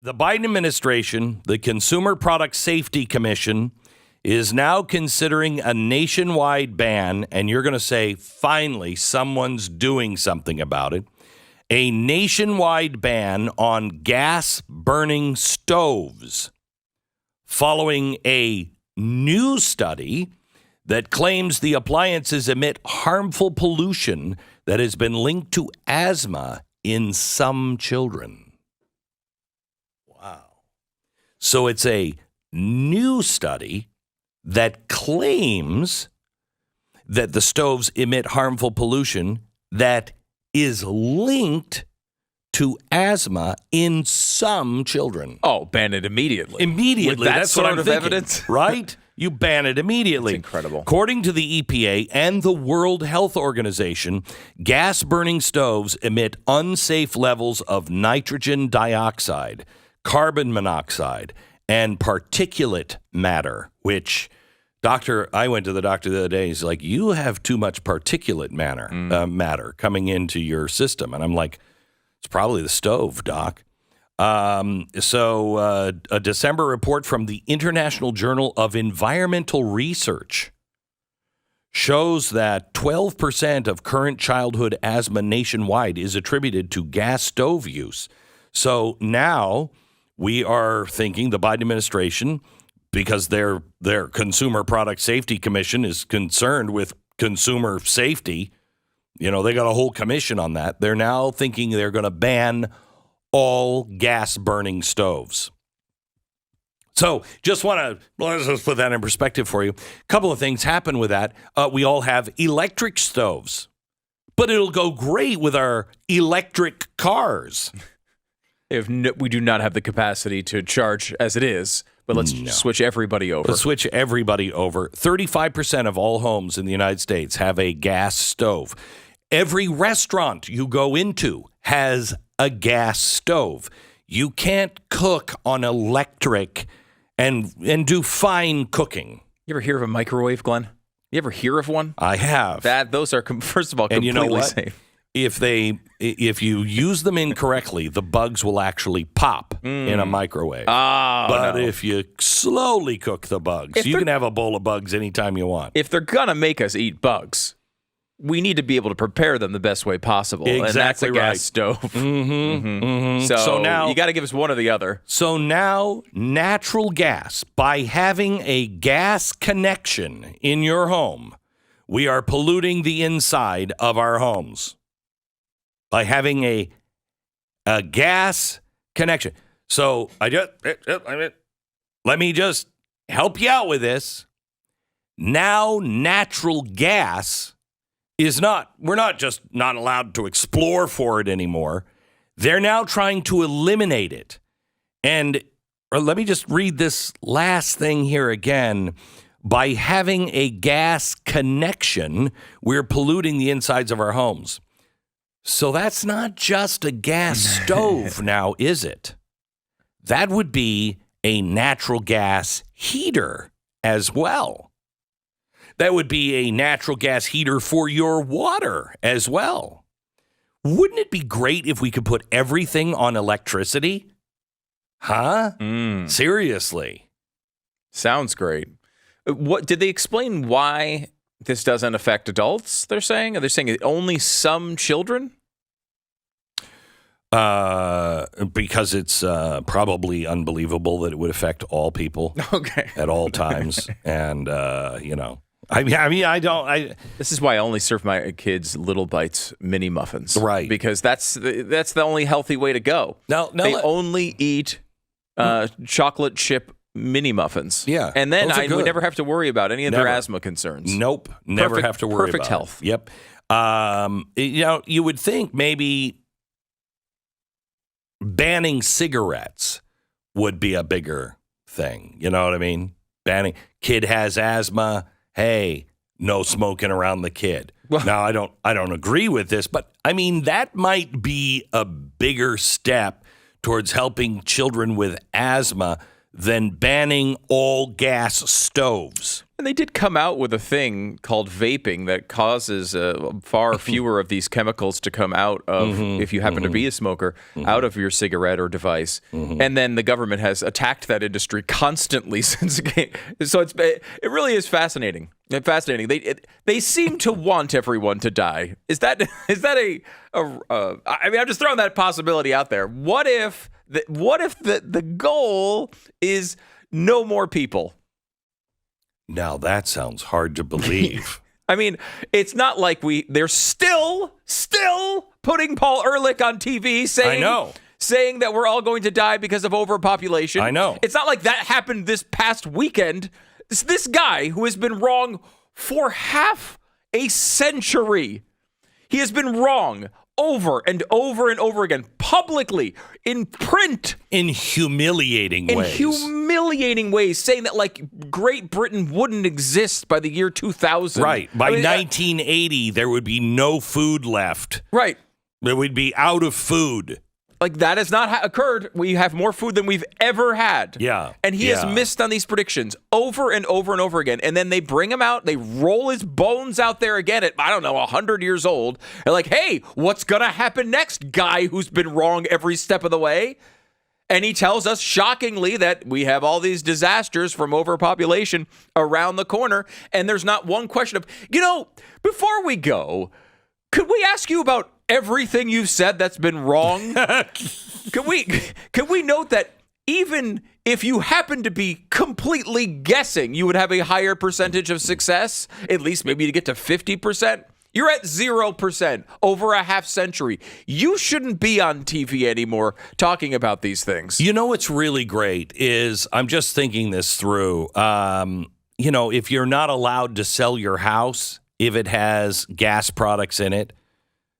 The Biden administration, the Consumer Product Safety Commission, is now considering a nationwide ban, and you're going to say, finally, someone's doing something about it, a nationwide ban on gas-burning stoves, following a new study that claims the appliances emit harmful pollution that has been linked to asthma in some children. Wow. So it's a new study that claims that the stoves emit harmful pollution that is linked to asthma in some children. Oh, ban it immediately. Immediately. With that That's sort what I'm of thinking, evidence? Right? You ban it immediately. It's incredible. According to the EPA and the World Health Organization, gas-burning stoves emit unsafe levels of nitrogen dioxide, carbon monoxide, and particulate matter, which I went to the doctor the other day. He's like, you have too much particulate matter coming into your system. And I'm like, it's probably the stove, Doc. So a December report from the International Journal of Environmental Research shows that 12% of current childhood asthma nationwide is attributed to gas stove use. So now we are thinking the Biden administration, because their Consumer Product Safety Commission is concerned with consumer safety, they got a whole commission on that. They're now thinking they're going to ban all gas-burning stoves. So let's just put that in perspective for you. A couple of things happen with that. We all have electric stoves, but it'll go great with our electric cars. We do not have the capacity to charge as it is, but let's switch everybody over. Let's switch everybody over. 35% of all homes in the United States have a gas stove. Every restaurant you go into has a gas stove. You can't cook on electric and do fine cooking. You ever hear of a microwave, Glenn? You ever hear of one? I have. Those are, first of all, completely and you know what? safe. If you use them incorrectly, the bugs will actually pop in a microwave. But if you slowly cook the bugs, you can have a bowl of bugs anytime you want. If they're going to make us eat bugs, we need to be able to prepare them the best way possible. Exactly, and that's a gas right. stove. Mm-hmm. So now you got to give us one or the other. So now natural gas, by having a gas connection in your home, we are polluting the inside of our homes. By having a gas connection. So let me just help you out with this. Now natural gas we're not just not allowed to explore for it anymore. They're now trying to eliminate it. And let me just read this last thing here again. By having a gas connection, we're polluting the insides of our homes. So that's not just a gas stove now, is it? That would be a natural gas heater as well. That would be a natural gas heater for your water as well. Wouldn't it be great if we could put everything on electricity? Huh? Seriously. Sounds great. What did they explain why this doesn't affect adults, they're saying? Are they saying only some children? Because it's probably unbelievable that it would affect all people at all times. And, This is why I only serve my kids Little Bites mini muffins. Right. Because that's the only healthy way to go. No, they only eat chocolate chip mini muffins. Yeah. And then we never have to worry about any of their asthma concerns. Nope. Never have to worry about perfect health. It. Yep. You would think maybe banning cigarettes would be a bigger thing. You know what I mean? Banning. Kid has asthma. Hey, no smoking around the kid. Well, now, I don't agree with this, but I mean, that might be a bigger step towards helping children with asthma than banning all gas stoves. And they did come out with a thing called vaping that causes far fewer of these chemicals to come out of, if you happen to be a smoker, out of your cigarette or device. And then the government has attacked that industry constantly since it came. So it really is fascinating. Fascinating. They seem to want everyone to die. Is that I mean, I'm just throwing that possibility out there. What if the goal is no more people? Now that sounds hard to believe. I mean, it's not like they're still putting Paul Ehrlich on TV saying that we're all going to die because of overpopulation. I know. It's not like that happened this past weekend. This guy who has been wrong for half a century. He has been wrong over and over and over again, publicly, in print. In humiliating ways, saying that, like, Great Britain wouldn't exist by the year 2000. Right. By 1980, there would be no food left. Right. There would be out of food. Like, that has not occurred. We have more food than we've ever had. Yeah. And he has missed on these predictions over and over and over again. And then they bring him out. They roll his bones out there again at, 100 years old. They're like, hey, what's going to happen next, guy who's been wrong every step of the way? And he tells us, shockingly, that we have all these disasters from overpopulation around the corner. And there's not one question of, before we go, could we ask you about everything you've said that's been wrong? Can we note that even if you happen to be completely guessing, you would have a higher percentage of success, at least maybe to get to 50%? You're at 0% over a half century. You shouldn't be on TV anymore talking about these things. You know what's really great is, I'm just thinking this through, if you're not allowed to sell your house, if it has gas products in it,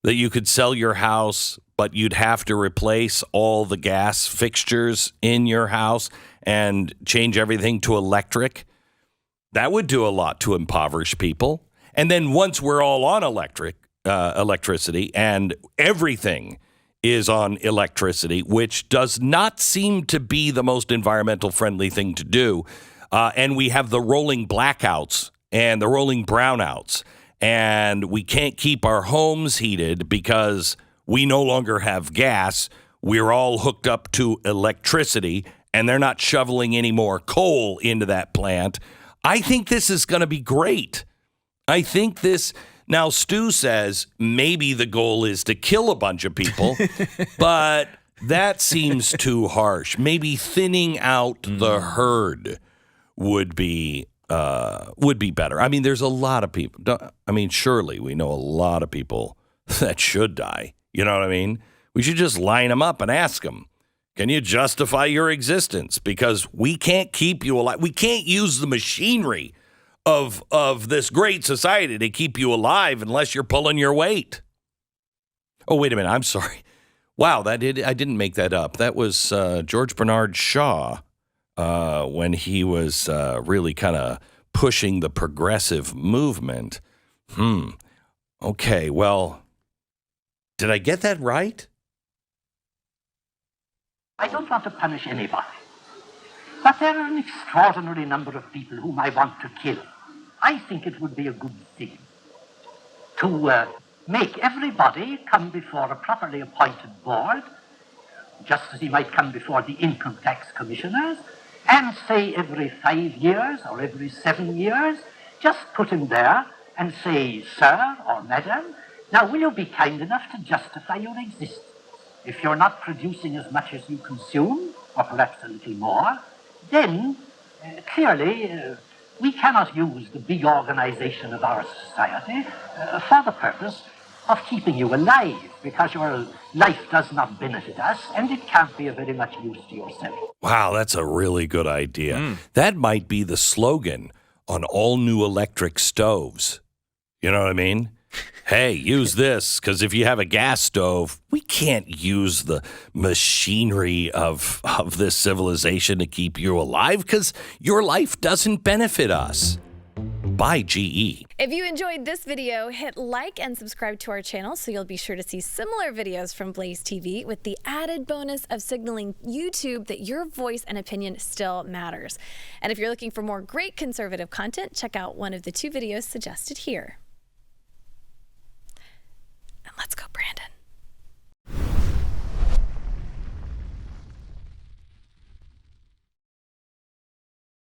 that you could sell your house, but you'd have to replace all the gas fixtures in your house and change everything to electric. That would do a lot to impoverish people. And then once we're all on electricity and everything is on electricity, which does not seem to be the most environmental friendly thing to do, and we have the rolling blackouts and the rolling brownouts, and we can't keep our homes heated because we no longer have gas. We're all hooked up to electricity, and they're not shoveling any more coal into that plant. I think this is going to be great. I think now Stu says maybe the goal is to kill a bunch of people, but that seems too harsh. Maybe thinning out the herd would be better. I mean, there's a lot of people. Surely we know a lot of people that should die. You know what I mean? We should just line them up and ask them, can you justify your existence? Because we can't keep you alive. We can't use the machinery of this great society to keep you alive unless you're pulling your weight. Oh, wait a minute. I'm sorry. Wow, I didn't make that up. That was George Bernard Shaw when he was really kind of pushing the progressive movement. Okay, well, did I get that right? I don't want to punish anybody, but there are an extraordinary number of people whom I want to kill. I think it would be a good thing to make everybody come before a properly appointed board, just as he might come before the income tax commissioners, and say every 5 years or every 7 years, just put him there and say, sir or madam, now will you be kind enough to justify your existence? If you're not producing as much as you consume, or perhaps a little more, then clearly we cannot use the big organization of our society for the purpose of keeping you alive, because your life does not benefit us, and it can't be of very much use to yourself. Wow, that's a really good idea. That might be the slogan on all new electric stoves. You know what I mean? Hey, use this, because if you have a gas stove, we can't use the machinery of this civilization to keep you alive, because your life doesn't benefit us. by GE. If you enjoyed this video, hit like and subscribe to our channel so you'll be sure to see similar videos from Blaze TV with the added bonus of signaling YouTube that your voice and opinion still matters. And if you're looking for more great conservative content, check out one of the 2 videos suggested here.